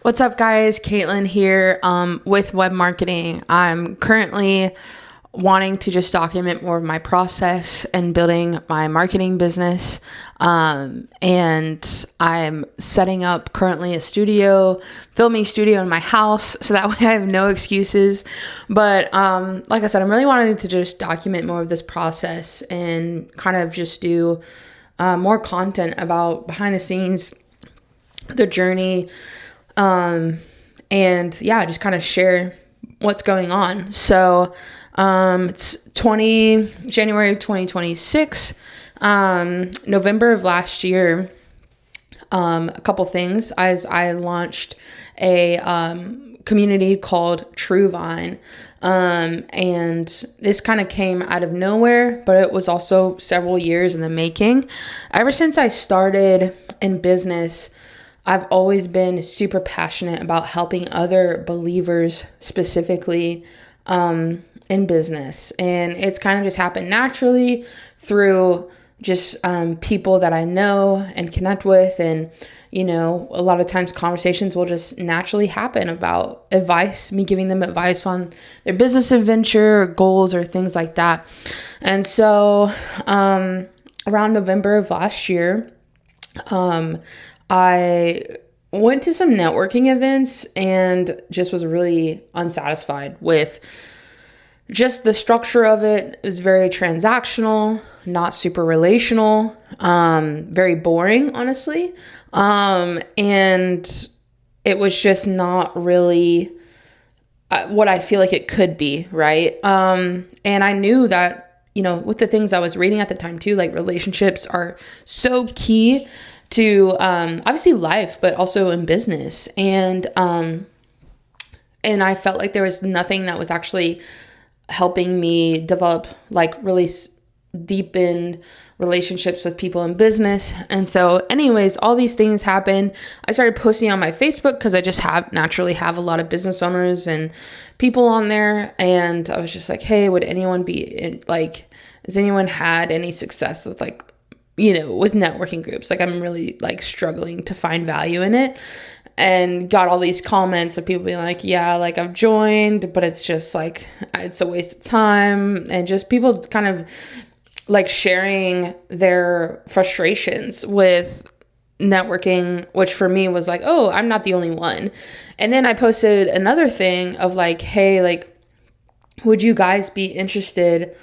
What's up, guys? Caitlin here with web marketing. I'm currently wanting to just document more of my process and building my marketing business. And I'm setting up currently a filming studio in my house, so that way I have no excuses. But like I said, I'm really wanting to just document more of this process and kind of just do more content about behind the scenes, the journey, and yeah, just kind of share what's going on. So, it's January 2026, November of last year. A couple things as I launched a, community called TrueVine. And this kind of came out of nowhere, but it was also several years in the making. Ever since I started in business, I've always been super passionate about helping other believers, specifically in business. And it's kind of just happened naturally through just people that I know and connect with. And, a lot of times conversations will just naturally happen about advice, me giving them advice on their business adventure or goals or things like that. And so around November of last year, I went to some networking events and just was really unsatisfied with just the structure of it. It was very transactional, not super relational, very boring, honestly. And it was just not really what I feel like it could be, right? And I knew that, with the things I was reading at the time too, like relationships are so key to obviously life, but also in business. And I felt like there was nothing that was actually helping me develop like really deepened relationships with people in business. And so anyways, all these things happened. I started posting on my Facebook because I just naturally have a lot of business owners and people on there. And I was just like, hey, would anyone has anyone had any success with with networking groups? Like, I'm really struggling to find value in it. And got all these comments of people being like, yeah, I've joined, but it's just it's a waste of time. And just people kind of sharing their frustrations with networking, which for me was oh, I'm not the only one. And then I posted another thing of hey, would you guys be interested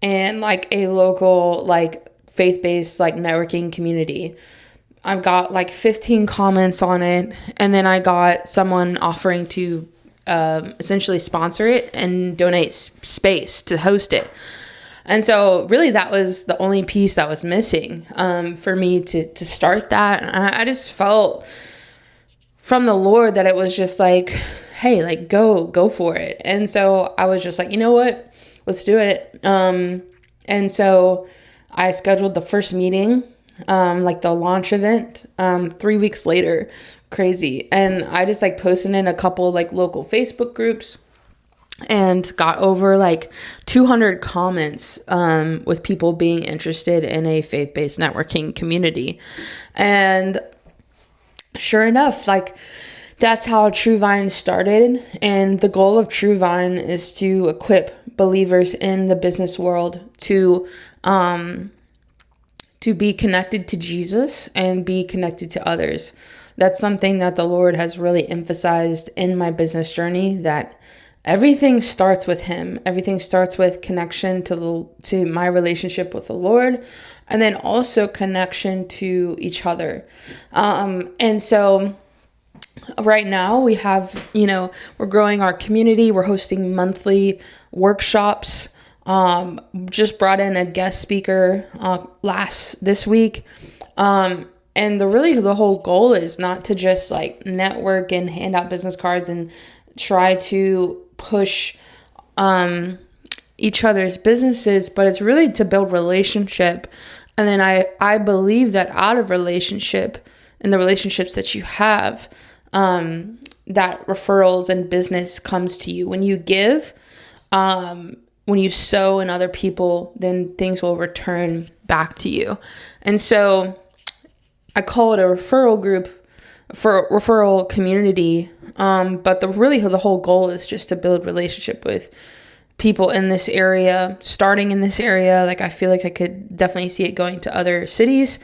in a local faith-based networking community? I've got 15 comments on it, and then I got someone offering to essentially sponsor it and donate space to host it. And so really that was the only piece that was missing for me to start that. And I just felt from the Lord that it was just hey, go for it. And so I was just you know what, let's do it. And so I scheduled the first meeting, the launch event, 3 weeks later. Crazy. And I just posted in a couple local Facebook groups and got over 200 comments with people being interested in a faith-based networking community. And sure enough, that's how TrueVine started. And the goal of TrueVine is to equip believers in the business world to be connected to Jesus and be connected to others. That's something that the Lord has really emphasized in my business journey, that everything starts with Him. Everything starts with connection to my relationship with the Lord, and then also connection to each other. And so right now we have, we're growing our community. We're hosting monthly workshops. Just brought in a guest speaker this week. And the whole goal is not to just network and hand out business cards and try to push each other's businesses, but it's really to build relationship. And then I believe that out of relationship and the relationships that you have, that referrals and business comes to you. When you give, when you sow in other people, then things will return back to you. And so I call it a referral group for referral community. But the whole goal is just to build relationship with people in this area, starting in this area. Like, I feel like I could definitely see it going to other cities.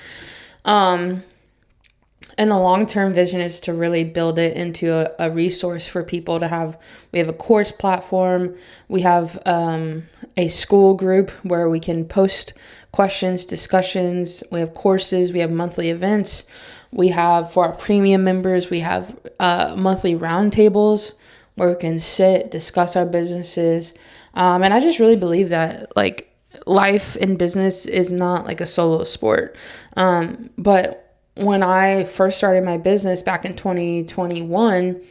And the long-term vision is to really build it into a resource for people to have. We have a course platform. We have a school group where we can post questions, discussions. We have courses. We have monthly events. We have, for our premium members, we have monthly roundtables where we can sit, discuss our businesses. And I just really believe that, like, life in business is not like a solo sport. But when I first started my business back in 2021,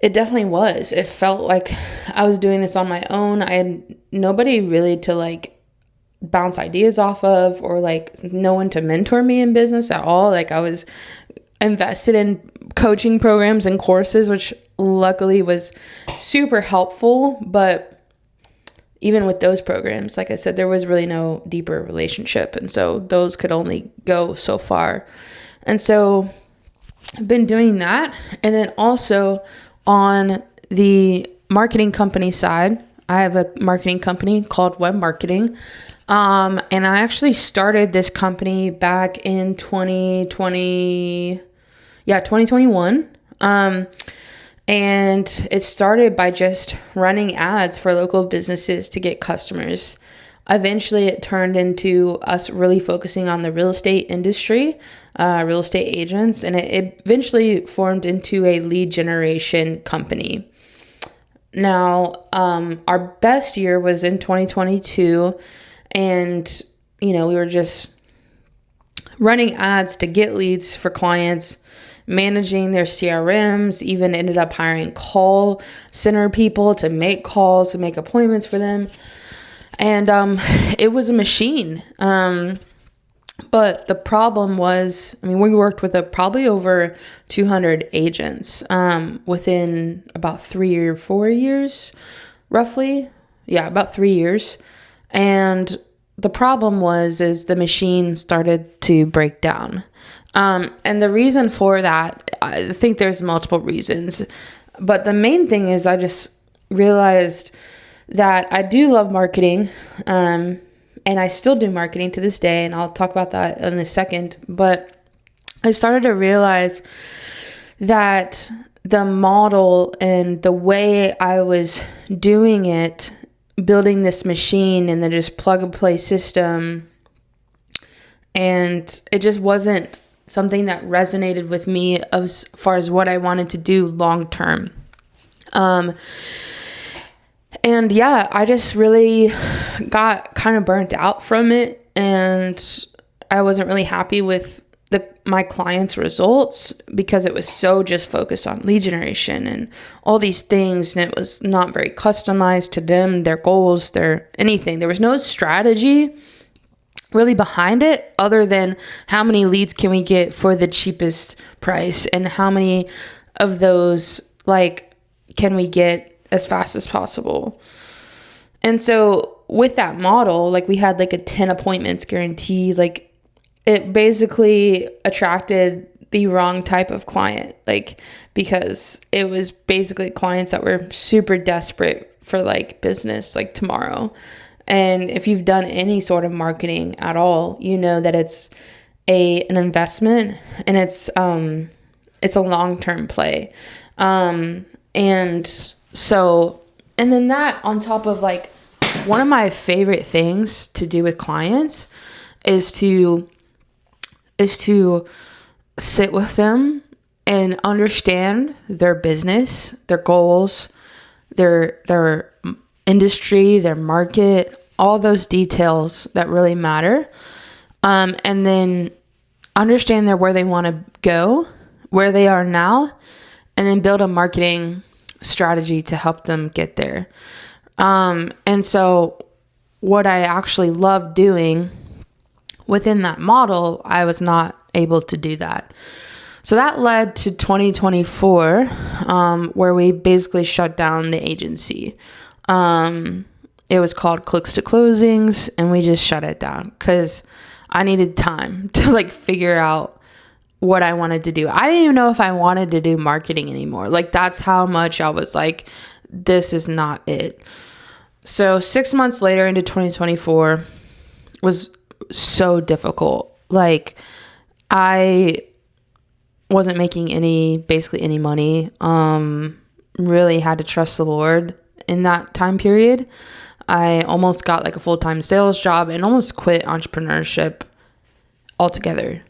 it definitely was. It felt like I was doing this on my own. I had nobody really to like bounce ideas off of, or like no one to mentor me in business at all. Like, I was invested in coaching programs and courses, which luckily was super helpful. But even with those programs, like I said, there was really no deeper relationship. And so those could only go so far. And so I've been doing that. And then also on the marketing company side, I have a marketing company called Web Marketing. And I actually started this company back in 2021. And it started by just running ads for local businesses to get customers. Eventually, it turned into us really focusing on the real estate industry, real estate agents, and it eventually formed into a lead generation company. Now, our best year was in 2022, and, we were just running ads to get leads for clients, managing their CRMs, even ended up hiring call center people to make calls, to make appointments for them. And it was a machine. But the problem was, we worked with probably over 200 agents within about 3 or 4 years, roughly. Yeah, about 3 years. And the problem is the machine started to break down. And the reason for that, I think there's multiple reasons, but the main thing is I just realized that I do love marketing, and I still do marketing to this day, and I'll talk about that in a second. But I started to realize that the model and the way I was doing it, building this machine and then just plug and play system, and it just wasn't something that resonated with me as far as what I wanted to do long term. And yeah, I just really got kind of burnt out from it, and I wasn't really happy with my clients' results because it was so just focused on lead generation and all these things, and it was not very customized to them, their goals, their anything. There was no strategy really behind it other than how many leads can we get for the cheapest price, and how many of those can we get as fast as possible. And so with that model, we had a 10 appointments guarantee. It basically attracted the wrong type of client, because it was basically clients that were super desperate for business tomorrow. And if you've done any sort of marketing at all, you know that it's an investment, and it's a long-term play. And then that on top of one of my favorite things to do with clients is to sit with them and understand their business, their goals, their industry, their market, all those details that really matter. And then understand where they want to go, where they are now, and then build a marketing strategy to help them get there. And so what I actually love doing within that model, I was not able to do that. So that led to 2024, where we basically shut down the agency. It was called Clicks to Closings, and we just shut it down because I needed time to figure out what I wanted to do. I didn't even know if I wanted to do marketing anymore. Like, that's how much I was like, this is not it. So 6 months later into 2024 was so difficult. Like, I wasn't making basically any money. Really had to trust the Lord in that time period. I almost got like a full-time sales job and almost quit entrepreneurship altogether,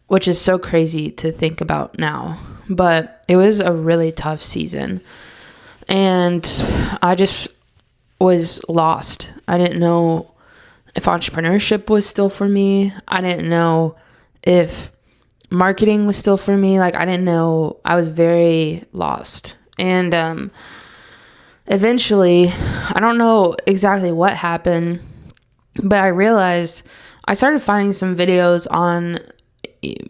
which is so crazy to think about now. But it was a really tough season. And I just was lost. I didn't know if entrepreneurship was still for me. I didn't know if marketing was still for me. Like, I didn't know. I was very lost. And eventually, I don't know exactly what happened, but I realized I started finding some videos on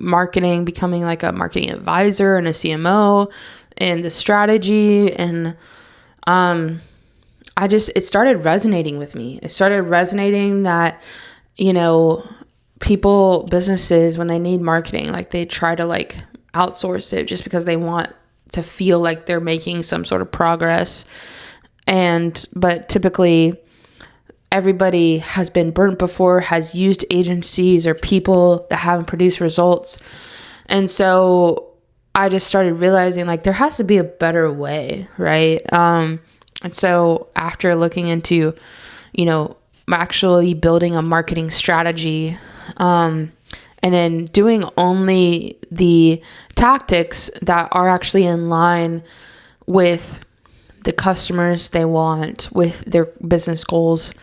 marketing, becoming like a marketing advisor and a CMO and the strategy. And it started resonating with me. It started resonating that, businesses, when they need marketing, like they try to like outsource it just because they want to feel like they're making some sort of progress. But typically everybody has been burnt before, has used agencies or people that haven't produced results. And so I just started realizing like there has to be a better way, right? And so after looking into, actually building a marketing strategy, and then doing only the tactics that are actually in line with the customers they want, with their business goals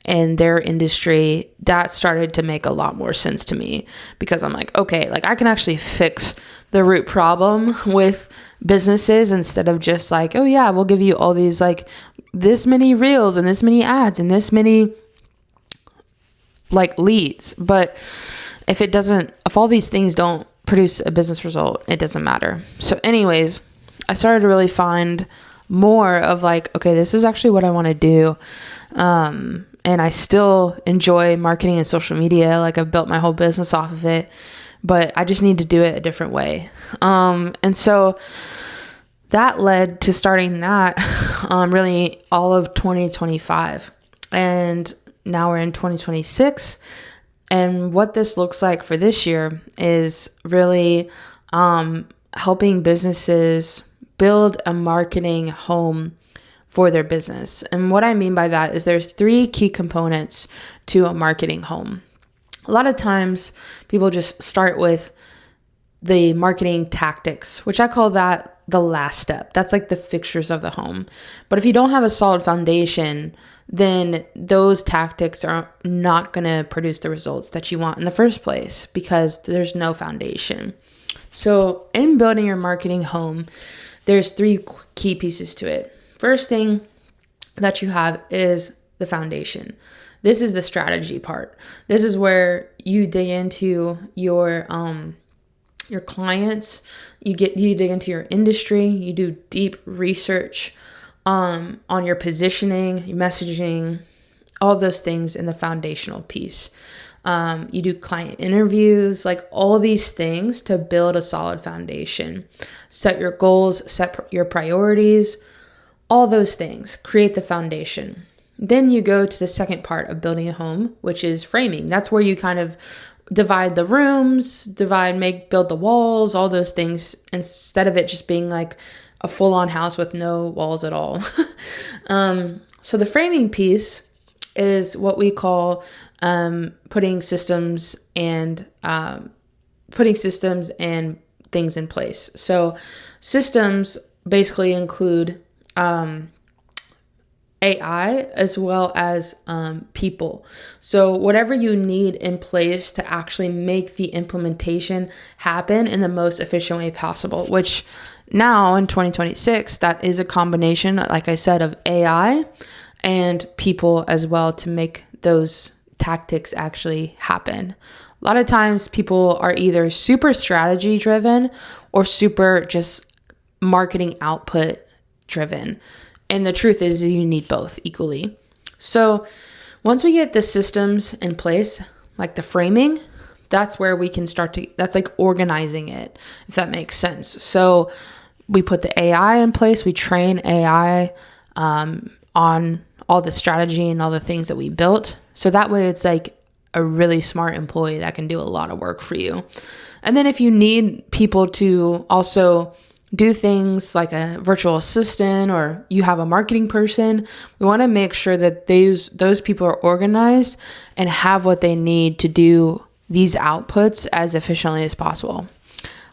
and their industry, that started to make a lot more sense to me, because I'm like, okay, like I can actually fix the root problem with businesses instead of just like, oh yeah, we'll give you all these like this many reels and this many ads and this many like leads. But if all these things don't produce a business result, it doesn't matter. So anyways, I started to really find more of like, okay, this is actually what I want to do. And I still enjoy marketing and social media. Like, I've built my whole business off of it, but I just need to do it a different way. And so that led to starting that, really all of 2025. And now we're in 2026. And what this looks like for this year is really helping businesses build a marketing home for their business. And what I mean by that is there's 3 key components to a marketing home. A lot of times people just start with the marketing tactics, which I call that the last step. That's like the fixtures of the home. But if you don't have a solid foundation, then those tactics are not going to produce the results that you want in the first place, because there's no foundation. So in building your marketing home, there's 3 key pieces to it. First thing that you have is the foundation. This is the strategy part. This is where you dig into your clients, you dig into your industry, you do deep research on your positioning, your messaging, all those things in the foundational piece. You do client interviews, like all these things to build a solid foundation. Set your goals, set your priorities, all those things, create the foundation. Then you go to the second part of building a home, which is framing. That's where you kind of divide the rooms, build the walls, all those things, instead of it just being like a full-on house with no walls at all. So the framing piece is what we call putting systems and things in place. So systems basically include AI as well as people. So whatever you need in place to actually make the implementation happen in the most efficient way possible, which now in 2026, that is a combination, like I said, of AI and people as well to make those tactics actually happen. A lot of times people are either super strategy driven or super just marketing output driven. And the truth is you need both equally. So once we get the systems in place, like the framing, that's where we can start to, that's like organizing it, if that makes sense. So we put the AI in place, we train AI on all the strategy and all the things that we built. So that way it's like a really smart employee that can do a lot of work for you. And then if you need people to also do things like a virtual assistant, or you have a marketing person, we want to make sure that those people are organized and have what they need to do these outputs as efficiently as possible.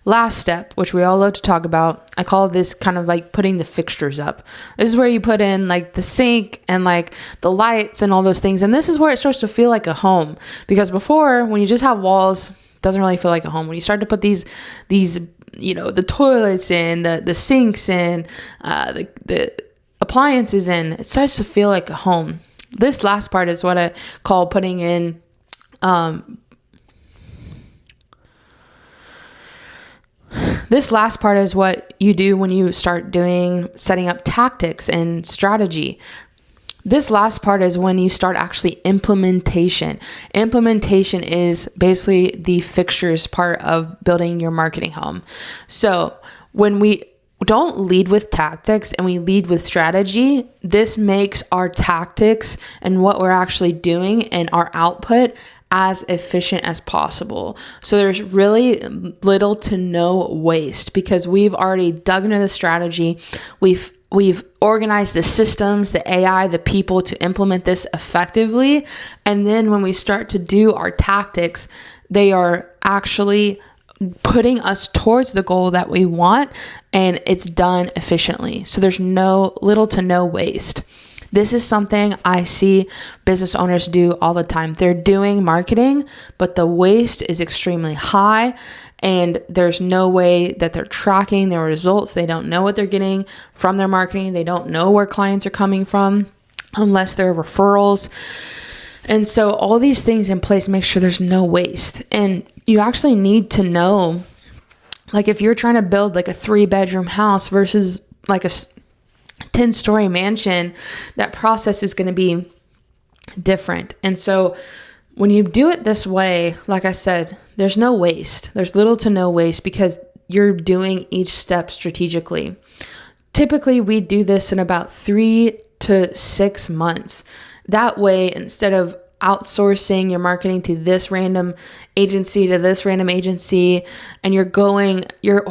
Last step, which we all love to talk about, I call this kind of like putting the fixtures up. This is where you put in like the sink and like the lights and all those things. And this is where it starts to feel like a home. Because before, when you just have walls, it doesn't really feel like a home. When you start to put these the toilets in, the sinks in, the appliances in, it starts to feel like a home. This last part is what I call putting in This last part is what you do when you start setting up tactics and strategy. This last part is when you start actually implementation. Implementation is basically the fixtures part of building your marketing home. So when we don't lead with tactics and we lead with strategy, this makes our tactics and what we're actually doing and our output as efficient as possible. So there's really little to no waste because we've already dug into the strategy. We've organized the systems, the AI, the people to implement this effectively. And then when we start to do our tactics, they are actually putting us towards the goal that we want, and it's done efficiently. So there's little to no waste. This is something I see business owners do all the time. They're doing marketing, but the waste is extremely high, and there's no way that they're tracking their results. They don't know what they're getting from their marketing. They don't know where clients are coming from unless they're referrals. And so all these things in place make sure there's no waste. And you actually need to know, like if you're trying to build like a 3-bedroom house versus like a 10-story mansion, that process is going to be different. And so when you do it this way, like I said, there's no waste. There's little to no waste because you're doing each step strategically. Typically, we do this in about 3 to 6 months. That way, instead of outsourcing your marketing to this random agency to this random agency, and your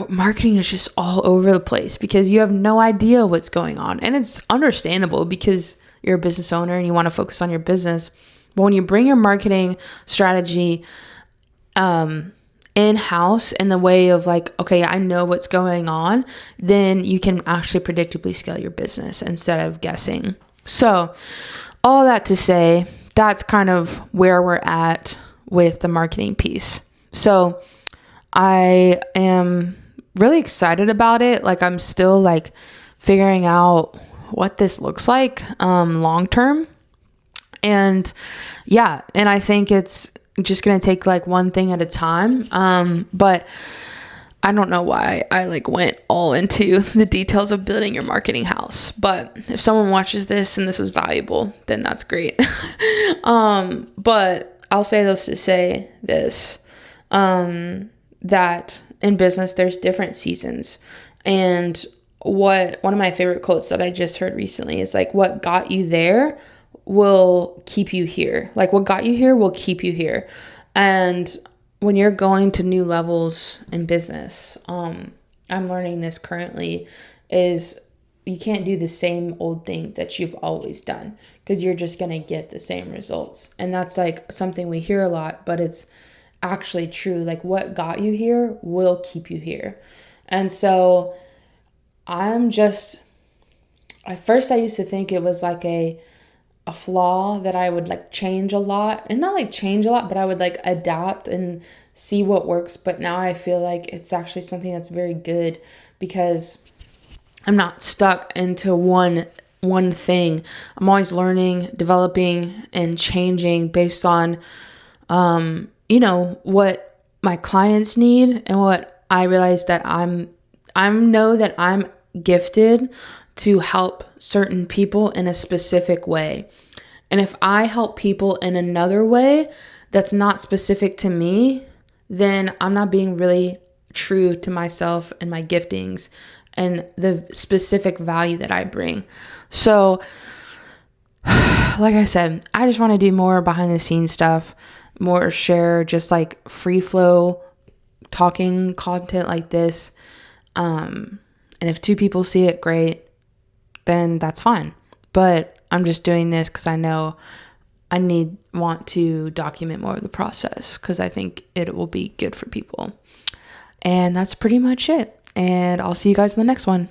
marketing is just all over the place because you have no idea what's going on. And it's understandable because you're a business owner and you want to focus on your business. But when you bring your marketing strategy in-house in the way of like, okay, I know what's going on, then you can actually predictably scale your business instead of guessing. So all that to say, that's kind of where we're at with the marketing piece. So I am really excited about it. Like I'm still like figuring out what this looks like long term. And yeah, and I think it's just going to take like one thing at a time. But I don't know why I like went all into the details of building your marketing house. But if someone watches this and this is valuable, then that's great. But I'll say this to say this, that in business, there's different seasons. And one of my favorite quotes that I just heard recently is like, what got you there will keep you here. Like what got you here will keep you here. And when you're going to new levels in business, I'm learning this currently, is you can't do the same old thing that you've always done because you're just going to get the same results. And that's like something we hear a lot, but it's actually true. Like what got you here will keep you here. And so at first I used to think it was like a flaw that I would like change a lot, and not like change a lot, but I would like adapt and see what works. But now I feel like it's actually something that's very good because I'm not stuck into one thing. I'm always learning, developing, and changing based on, what my clients need and what I realize that I know that I'm gifted to help certain people in a specific way. And if I help people in another way that's not specific to me, then I'm not being really true to myself and my giftings and the specific value that I bring. So, like I said, I just want to do more behind the scenes stuff, more share just like free flow talking content like this. And if 2 people see it, great, then that's fine. But I'm just doing this because I know I want to document more of the process because I think it will be good for people. And that's pretty much it. And I'll see you guys in the next one.